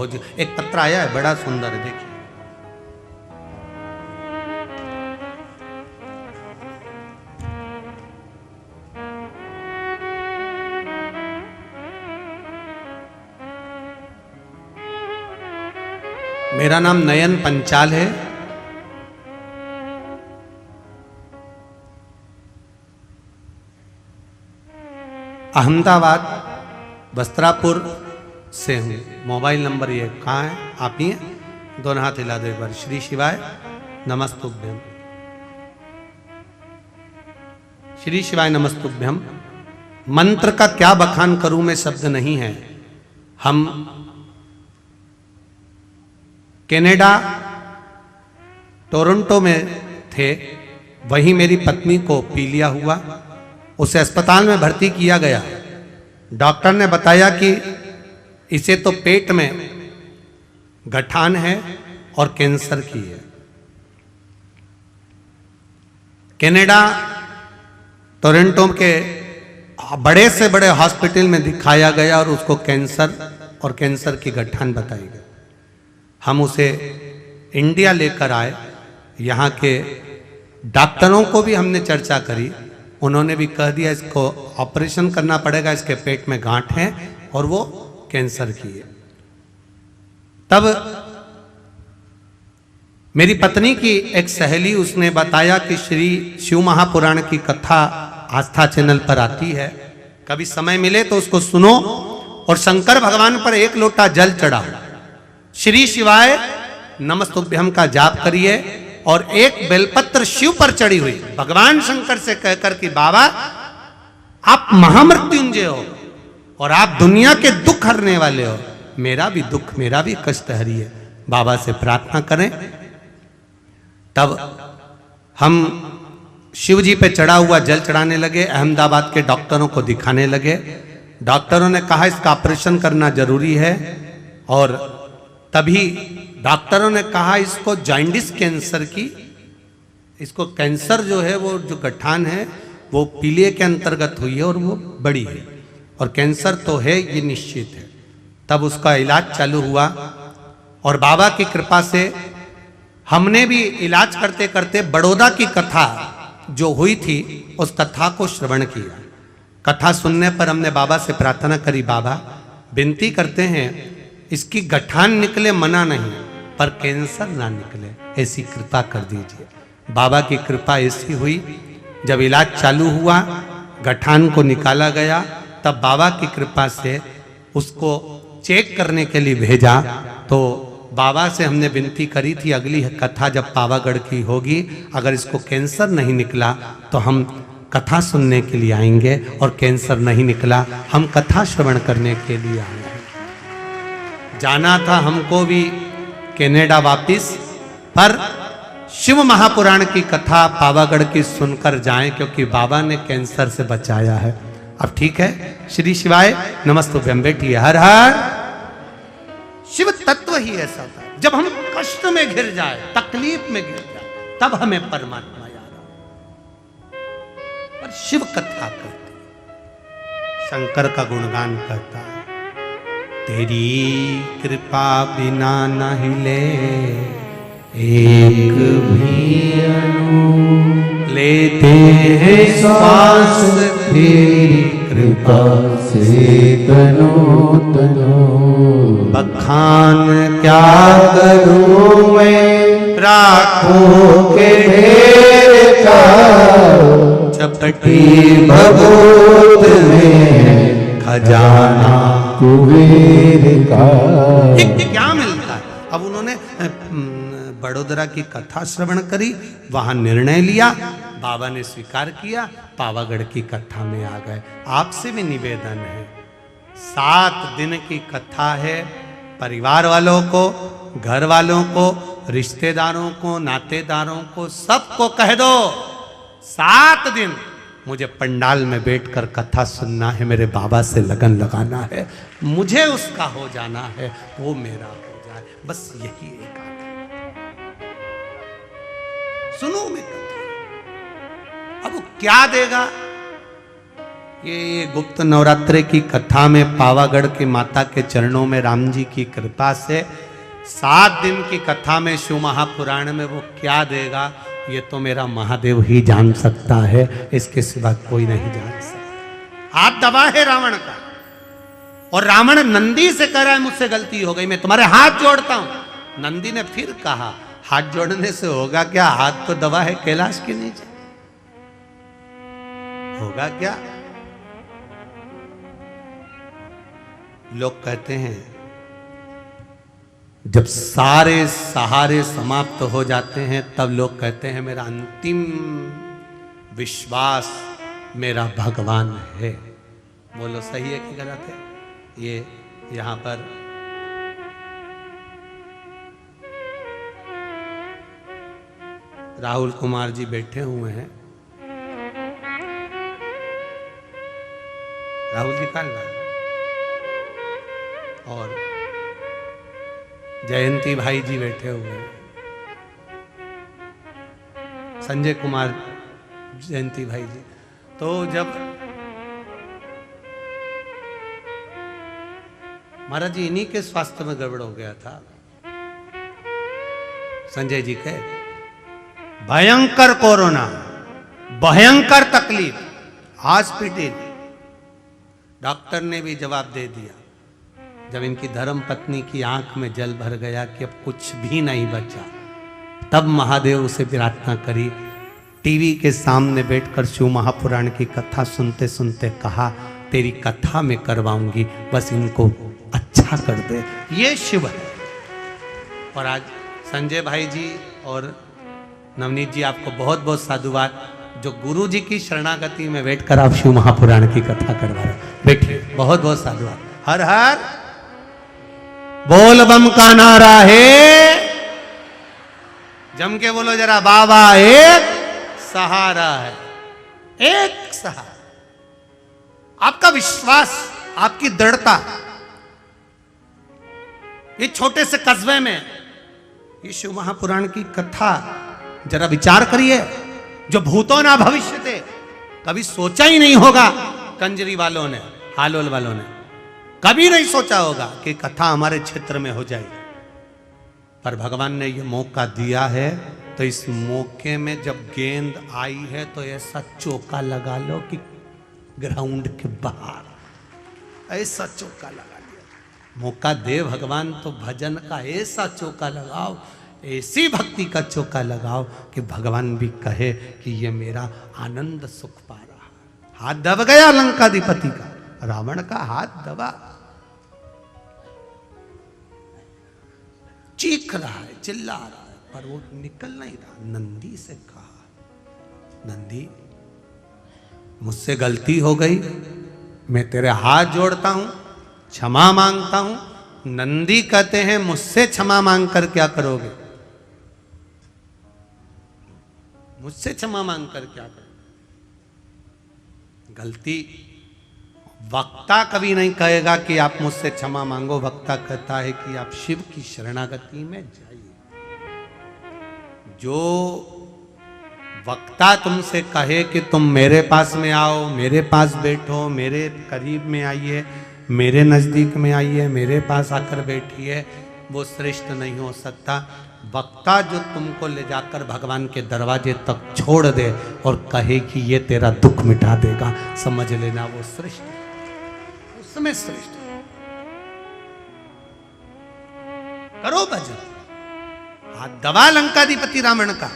एक पत्र आया है, बड़ा सुंदर है, देखिए। मेरा नाम नयन पंचाल है। अहमदाबाद वस्त्रापुर से हूँ। मोबाइल नंबर ये कहाँ है? आप ही हैं? दोनों हाथ हिला दो एक बार। श्री शिवाय नमस्तुभ्यम। श्री शिवाय नमस्तुभ्यम। मंत्र का क्या बखान करूं मैं, शब्द नहीं है। हम कनाडा टोरंटो में थे, वहीं मेरी पत्नी को पीलिया हुआ, उसे अस्पताल में भर्ती किया गया। डॉक्टर ने बताया कि इसे तो पेट में गठान है और कैंसर की है। कनाडा टोरंटो के बड़े से बड़े हॉस्पिटल में दिखाया गया और उसको कैंसर और कैंसर की गठान बताई गई। हम उसे इंडिया लेकर आए। यहाँ के डॉक्टरों को भी हमने चर्चा करी, उन्होंने भी कह दिया इसको ऑपरेशन करना पड़ेगा, इसके पेट में गांठ है और वो कैंसर की है। तब मेरी पत्नी की एक सहेली, उसने बताया कि श्री शिव महापुराण की कथा आस्था चैनल पर आती है, कभी समय मिले तो उसको सुनो और शंकर भगवान पर एक लोटा जल चढ़ाओ, श्री शिवाय नमस्तुभ्यम का जाप करिए और एक बेलपत्र शिव पर चढ़ी हुई भगवान शंकर से कहकर कि बाबा आप महामृत्युंजय हो और आप दुनिया के दुख हरने वाले हो, मेरा भी दुख, मेरा भी कष्ट हरिए, बाबा से प्रार्थना करें। तब हम शिव जी पे चढ़ा हुआ जल चढ़ाने लगे, अहमदाबाद के डॉक्टरों को दिखाने लगे। डॉक्टरों ने कहा इसका ऑपरेशन करना जरूरी है और तभी डॉक्टरों ने कहा इसको जॉन्डिस कैंसर की, इसको कैंसर जो है वो जो गठान है वो पीलिया के अंतर्गत हुई है और वो बड़ी है और कैंसर तो है ये निश्चित है। तब उसका इलाज चालू हुआ और बाबा की कृपा से हमने भी इलाज करते करते बड़ौदा की कथा जो हुई थी उस कथा को श्रवण किया। कथा सुनने पर हमने बाबा से प्रार्थना करी, बाबा विनती करते हैं इसकी गठान निकले मना नहीं, पर कैंसर ना निकले, ऐसी कृपा कर दीजिए। बाबा की कृपा ऐसी हुई, जब इलाज चालू हुआ गठान को निकाला गया, तब बाबा की कृपा से उसको चेक करने के लिए भेजा। तो बाबा से हमने विनती करी थी अगली कथा जब पावागढ़ की होगी, अगर इसको कैंसर नहीं निकला तो हम कथा सुनने के लिए आएंगे, और कैंसर नहीं निकला हम कथा श्रवण करने के लिए आएंगे। जाना था हमको भी कनाडा वापिस, पर शिव महापुराण की कथा पावागढ़ की सुनकर जाएं, क्योंकि बाबा ने कैंसर से बचाया है। अब ठीक है, श्री शिवाय नमस्तुभ्यम। बैठिए। हर हर। शिव तत्व ही ऐसा था, जब हम कष्ट में घिर जाए, तकलीफ में घिर जाए, तब हमें परमात्मा याद आता। पर शिव कथा करते, शंकर का गुणगान करता है, तेरी कृपा बिना न हिले एक भी अणु, लेते हैं श्वास तेरी कृपा से तनो तनो। बखान क्या करूं मैं राखों के ढेर का, चपटी भगवत में खजाना कुबेर का। क्या मिलता है? अब उन्होंने बड़ोदरा की कथा श्रवण करी, वहां निर्णय लिया, बाबा ने स्वीकार किया, पावागढ़ की कथा में आ गए। आपसे भी निवेदन है, 7 दिन की कथा है, परिवार वालों को, घर वालों को, रिश्तेदारों को, नातेदारों को, सबको कह दो 7 दिन मुझे पंडाल में बैठकर कथा सुनना है, मेरे बाबा से लगन लगाना है, मुझे उसका हो जाना है, वो मेरा हो जाए, बस यही एक आदत। सुनो मैं कथा, अब वो क्या देगा ये गुप्त नवरात्रि की कथा में पावागढ़ के माता के चरणों में राम जी की कृपा से 7 दिन की कथा में शिव महापुराण में वो क्या देगा ये तो मेरा महादेव ही जान सकता है, इसके सिवा कोई नहीं जान सकता। हाथ दबा है रावण का और रावण नंदी से कह रहा है मुझसे गलती हो गई, मैं तुम्हारे हाथ जोड़ता हूं। नंदी ने फिर कहा हाथ जोड़ने से होगा क्या, हाथ तो दबा है कैलाश के नीचे, होगा क्या। लोग कहते हैं जब सारे सहारे समाप्त हो जाते हैं तब लोग कहते हैं मेरा अंतिम विश्वास मेरा भगवान है। बोलो सही है कि गलत है? ये यहां पर राहुल कुमार जी बैठे हुए हैं। राहुल जी कहाँ गए? और जयंती भाई जी बैठे हुए हैं, संजय कुमार जयंती भाई जी। तो जब महाराज जी इन्हीं के स्वास्थ्य में गड़बड़ हो गया था, संजय जी के भयंकर कोरोना, भयंकर तकलीफ, हॉस्पिटल, डॉक्टर ने भी जवाब दे दिया। जब इनकी धर्म पत्नी की आंख में जल भर गया कि अब कुछ भी नहीं बचा, तब महादेव उसे प्रार्थना करी, टीवी के सामने बैठकर शिव महापुराण की कथा सुनते सुनते कहा तेरी कथा में करवाऊंगी, बस इनको अच्छा कर दे। ये शिव है। और आज संजय भाई जी और नवनीत जी आपको बहुत बहुत साधुवाद जो गुरु जी की शरणागति में बैठकर आप शिव महापुराण की कथा करवा रहे हैं। बैठिए, बहुत बहुत साधुवाद। हर हर बोल बम का नारा है, जम के बोलो जरा, बाबा एक सहारा है, एक सहारा। आपका विश्वास, आपकी दृढ़ता, ये छोटे से कस्बे में ये शिव महापुराण की कथा जरा विचार करिए। जो भूतों ना भविष्य थे, कभी सोचा ही नहीं होगा कंजरी वालों ने, हालोल वालों ने कभी नहीं सोचा होगा कि कथा हमारे क्षेत्र में हो जाएगी, पर भगवान ने ये मौका दिया है। तो इस मौके में जब गेंद आई है तो ऐसा चौका लगा लो कि ग्राउंड के बाहर ऐसा चौका लगा लिया। मौका दे भगवान तो भजन का ऐसा चौका लगाओ, ऐसी भक्ति का चौका लगाओ कि भगवान भी कहे कि ये मेरा आनंद सुख पा रहा। हाथ दब गया लंकाधिपति का, रावण का हाथ दबा, चीख रहा है, चिल्ला रहा है, पर वो निकल नहीं रहा। नंदी से कहा नंदी मुझसे गलती हो गई, मैं तेरे हाथ जोड़ता हूं, क्षमा मांगता हूं। नंदी कहते हैं मुझसे क्षमा मांग कर क्या करोगे, मुझसे क्षमा मांग कर क्या करोगे। गलती वक्ता कभी नहीं कहेगा कि आप मुझसे क्षमा मांगो, वक्ता कहता है कि आप शिव की शरणागति में जाइए। जो वक्ता तुमसे कहे कि तुम मेरे पास में आओ, मेरे पास बैठो, मेरे करीब में आइए, मेरे नज़दीक में आइए, मेरे पास आकर बैठिए, वो श्रेष्ठ नहीं हो सकता। वक्ता जो तुमको ले जाकर भगवान के दरवाजे तक छोड़ दे और कहे कि ये तेरा दुख मिटा देगा, समझ लेना वो श्रेष्ठ, उसमें श्रेष्ठ। करो भजन। हाथ दबा लंकाधिपति रावण का।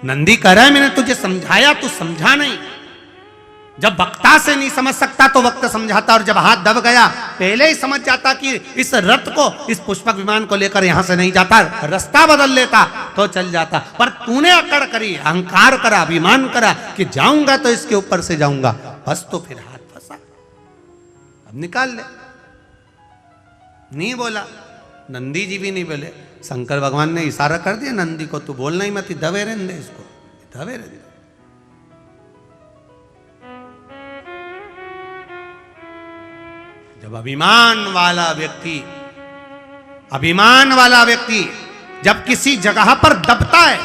नंदी कह रहा है मैंने तुझे समझाया, तू समझा नहीं। जब वक्ता से नहीं समझ सकता तो वक्त समझाता, और जब हाथ दब गया पहले ही समझ जाता कि इस रथ को, इस पुष्पक विमान को लेकर यहां से नहीं जाता, रास्ता बदल लेता तो चल जाता। पर तूने अकड़ करी, अहंकार करा, अभिमान करा कि जाऊंगा तो इसके ऊपर से जाऊंगा, बस तो फिर हाथ फंसा। अब निकाल ले। नहीं बोला, नंदी जी भी नहीं बोले, शंकर भगवान ने इशारा कर दिया नंदी को, तू बोलना ही मत, दबे रहने दे इसको, दबे रहने दे। जब अभिमान वाला व्यक्ति जब किसी जगह पर दबता है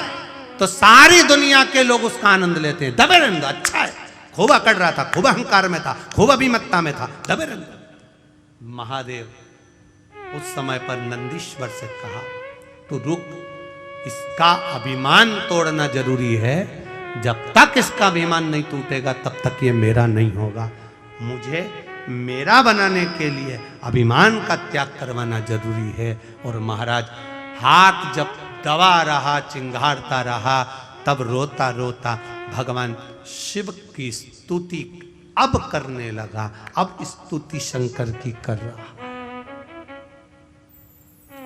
तो सारी दुनिया के लोग उसका आनंद लेते हैं। दबे रहने दो, अच्छा है, खूब अकड़ रहा था, खूब अहंकार में था, खूब अभिमत्ता में था, दबे रहे। महादेव उस समय पर नंदीश्वर से कहा, तू रुक, इसका अभिमान तोड़ना जरूरी है। जब तक इसका अभिमान नहीं टूटेगा तब तक ये मेरा नहीं होगा। मुझे मेरा बनाने के लिए अभिमान का त्याग करवाना जरूरी है। और महाराज हाथ जब दबा रहा, चिंगारता रहा, तब रोता रोता भगवान शिव की स्तुति अब करने लगा। अब स्तुति शंकर की कर रहा,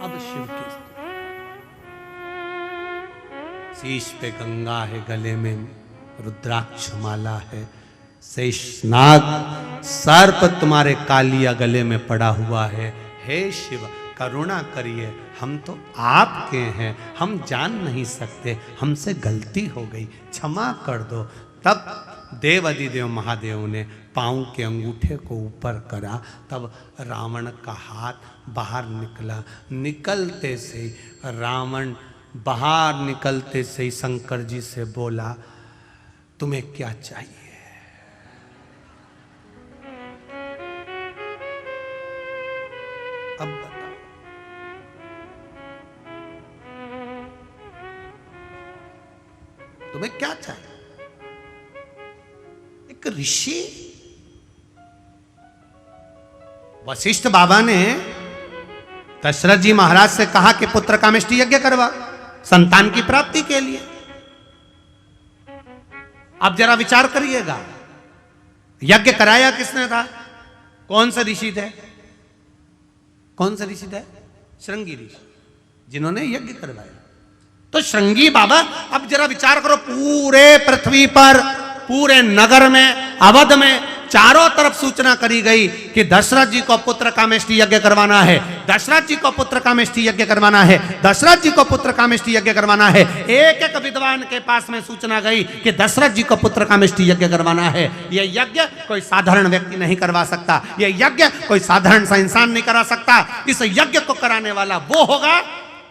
अब शिव की स्तुति। शीश पे गंगा है, गले में रुद्राक्ष माला है, शेषनाग सर्प तुम्हारे कालिया गले में पड़ा हुआ है। हे शिव करुणा करिए, हम तो आपके हैं, हम जान नहीं सकते, हमसे गलती हो गई, क्षमा कर दो। तब देवाधिदेव महादेव ने पांव के अंगूठे को ऊपर करा, तब रावण का हाथ बाहर निकला। निकलते से रावण बाहर निकलते से ही शंकर जी से बोला, तुम्हें क्या चाहिए? अब बताओ, तुम्हें क्या चाहिए? एक ऋषि वशिष्ठ बाबा ने दशरथ जी महाराज से कहा कि पुत्र कामेष्टि यज्ञ करवा संतान की प्राप्ति के लिए। अब जरा विचार करिएगा, यज्ञ कराया किसने था? कौन से ऋषि थे? कौन से ऋषि थे? श्रृंगी ऋषि, जिन्होंने यज्ञ करवाया। तो श्रृंगी बाबा, अब जरा विचार करो, पूरे पृथ्वी पर, पूरे नगर में, अवध में चारों तरफ सूचना करी गई कि दशरथ जी को पुत्र कामेष्टि यज्ञ करवाना है, दशरथ जी को पुत्र कामेष्टि यज्ञ करवाना है, दशरथ जी को पुत्र कामेष्टि यज्ञ करवाना है। एक एक विद्वान के पास में सूचना गई कि दशरथ जी को पुत्र कामेष्टि यज्ञ करवाना है। यह यज्ञ कोई साधारण व्यक्ति नहीं करवा सकता, यह यज्ञ कोई साधारण सा इंसान नहीं करा सकता। इस यज्ञ को कराने वाला वो होगा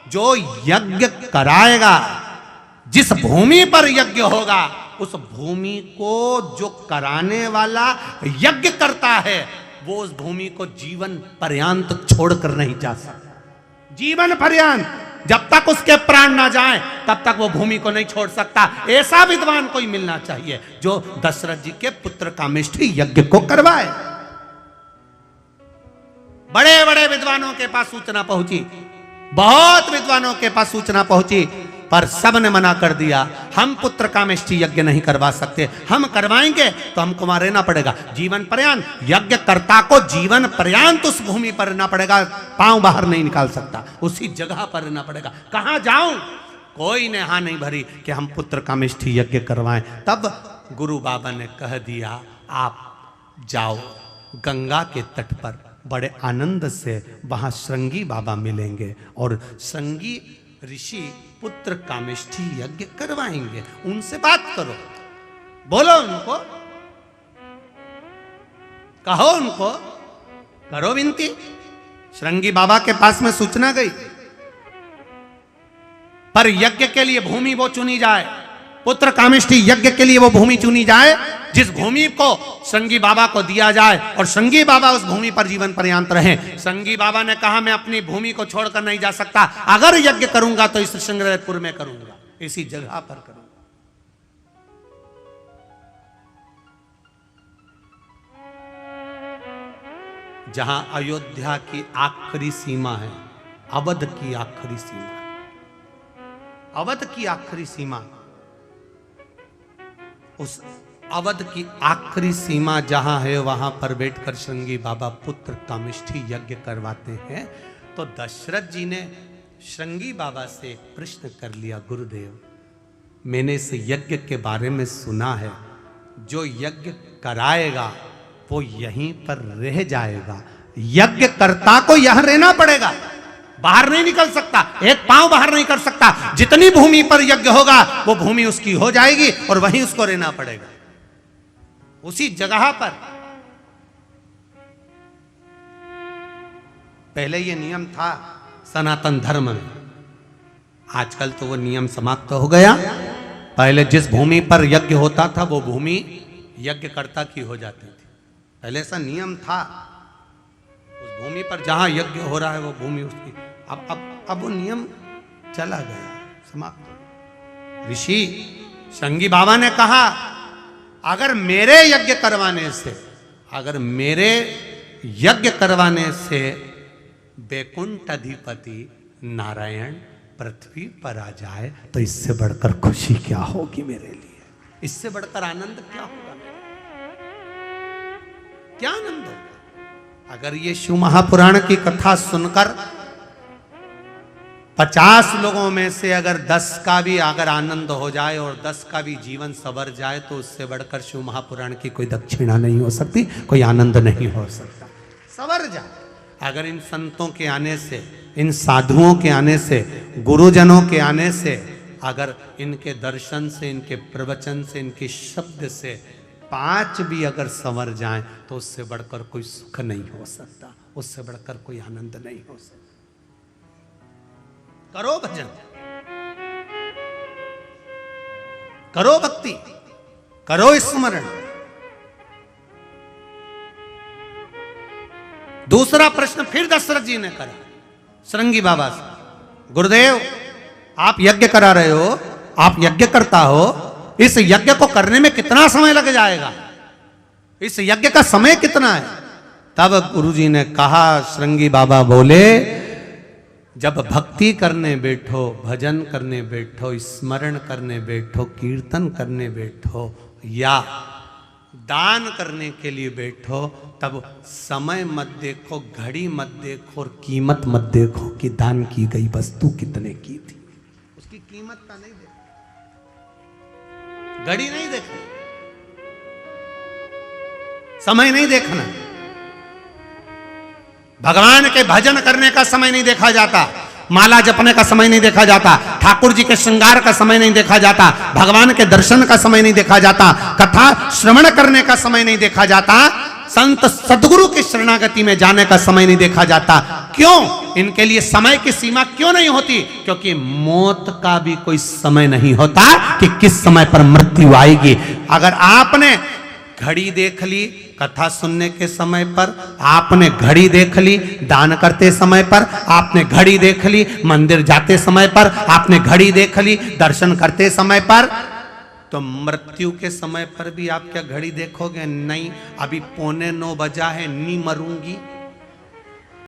जो यज्ञ कराएगा। जिस भूमि पर यज्ञ होगा उस भूमि को जो कराने वाला यज्ञ करता है वो उस भूमि को जीवन पर्यंत छोड़कर नहीं जा सकता। जीवन पर्यंत जब तक उसके प्राण ना जाएं तब तक वो भूमि को नहीं छोड़ सकता। ऐसा विद्वान कोई मिलना चाहिए जो दशरथ जी के पुत्र कामेष्टि यज्ञ को करवाए। बड़े बड़े विद्वानों के पास सूचना पहुंची, बहुत विद्वानों के पास सूचना पहुंची, पर सब ने मना कर दिया। हम पुत्र कामेष्टि यज्ञ नहीं करवा सकते, हम करवाएंगे तो हमको वहां रहना पड़ेगा जीवन पर्यंत। यज्ञ कर्ता को जीवन पर्यंत उस भूमि पर रहना पड़ेगा, पांव बाहर नहीं निकाल सकता, उसी जगह पर रहना पड़ेगा। कहां जाऊं? कोई ने हां नहीं भरी कि हम पुत्र कामेष्टि यज्ञ करवाएं। तब गुरु बाबा ने कह दिया, आप जाओ गंगा के तट पर, बड़े आनंद से वहां श्रृंगी बाबा मिलेंगे और श्रृंगी ऋषि पुत्र कामेष्टि यज्ञ करवाएंगे। उनसे बात करो, बोलो उनको, कहो उनको, करो विनती। श्रृंगी बाबा के पास में सूचना गई, पर यज्ञ के लिए भूमि वो चुनी जाए, पुत्र कामेष्टि यज्ञ के लिए वो भूमि चुनी जाए जिस भूमि को श्रृंगी बाबा को दिया जाए और श्रृंगी बाबा उस भूमि पर जीवन पर्यंत रहे। श्रृंगी बाबा ने कहा, मैं अपनी भूमि को छोड़कर नहीं जा सकता, अगर यज्ञ करूंगा तो इस श्रृंगेरपुर में करूंगा, इसी जगह पर करूंगा। जहां अयोध्या की आखिरी सीमा है, अवध की आखिरी सीमा, अवध की आखिरी सीमा, उस अवध की आखिरी सीमा जहां है वहां पर बैठकर श्रृंगी बाबा पुत्र कामेष्टि यज्ञ करवाते हैं। तो दशरथ जी ने श्रृंगी बाबा से प्रश्न कर लिया, गुरुदेव मैंने इस यज्ञ के बारे में सुना है, जो यज्ञ कराएगा वो यहीं पर रह जाएगा, यज्ञ कर्ता को यहां रहना पड़ेगा, बाहर नहीं निकल सकता, एक पांव बाहर नहीं कर सकता। जितनी भूमि पर यज्ञ होगा वो भूमि उसकी हो जाएगी और वहीं उसको रहना पड़ेगा, उसी जगह पर। पहले ये नियम था सनातन धर्म में, आजकल तो वो नियम समाप्त हो गया। पहले जिस भूमि पर यज्ञ होता था वो भूमि यज्ञकर्ता की हो जाती थी। पहले ऐसा नियम था, उस भूमि पर जहां यज्ञ हो रहा है वो भूमि उसकी। अब वो नियम चला गया, समाप्त हो गया। ऋषि श्रृंगी बाबा ने कहा अगर मेरे यज्ञ करवाने से वैकुंठ अधिपति नारायण पृथ्वी पर आ जाए तो इससे बढ़कर खुशी क्या होगी मेरे लिए, इससे बढ़कर आनंद क्या होगा, क्या आनंद होगा। अगर ये शिव महापुराण की कथा सुनकर 50 लोगों में से अगर 10 का भी अगर आनंद हो जाए और 10 का भी जीवन संवर जाए तो उससे बढ़कर शिव महापुराण की कोई दक्षिणा नहीं हो सकती, कोई आनंद नहीं हो सकता। संवर जाए अगर इन संतों के आने से, इन साधुओं के आने से, गुरुजनों के आने से, अगर इनके दर्शन से, इनके प्रवचन से, इनके शब्द से 5 भी अगर संवर जाएं तो उससे बढ़कर कोई सुख नहीं हो सकता, उससे बढ़कर कोई आनंद नहीं हो सकता। करो भजन, करो भक्ति, करो स्मरण। दूसरा प्रश्न फिर दशरथ जी ने करा श्रृंगी बाबा से, गुरुदेव आप यज्ञ करा रहे हो, आप यज्ञ करता हो, इस यज्ञ को करने में कितना समय लग जाएगा, इस यज्ञ का समय कितना है? तब गुरुजी ने कहा, श्रृंगी बाबा बोले जब भक्ति करने बैठो, भजन करने बैठो, स्मरण करने बैठो, कीर्तन करने बैठो या दान करने के लिए बैठो, तब समय मत देखो, घड़ी मत देखो और कीमत मत देखो कि दान की गई वस्तु कितने की थी, उसकी कीमत का नहीं देखो, घड़ी नहीं देखना, समय नहीं देखना। भगवान के भजन करने का समय नहीं देखा जाता, माला जपने का समय नहीं देखा जाता, ठाकुर जी के श्रृंगार का समय नहीं देखा जाता, भगवान के दर्शन का समय नहीं देखा जाता, कथा श्रवण करने का समय नहीं देखा जाता, संत सदगुरु की शरणागति में जाने का समय नहीं देखा जाता। क्यों? इनके लिए समय की सीमा क्यों नहीं होती? क्योंकि मौत का भी कोई समय नहीं होता कि किस समय पर मृत्यु आएगी। अगर आपने घड़ी देख ली कथा सुनने के समय पर, आपने घड़ी देख ली दान करते समय पर, आपने घड़ी देख ली मंदिर जाते समय पर, आपने घड़ी देख ली दर्शन करते समय पर, तो मृत्यु के समय पर भी आप क्या घड़ी देखोगे? नहीं, अभी 8:45 बजा है, नहीं मरूंगी।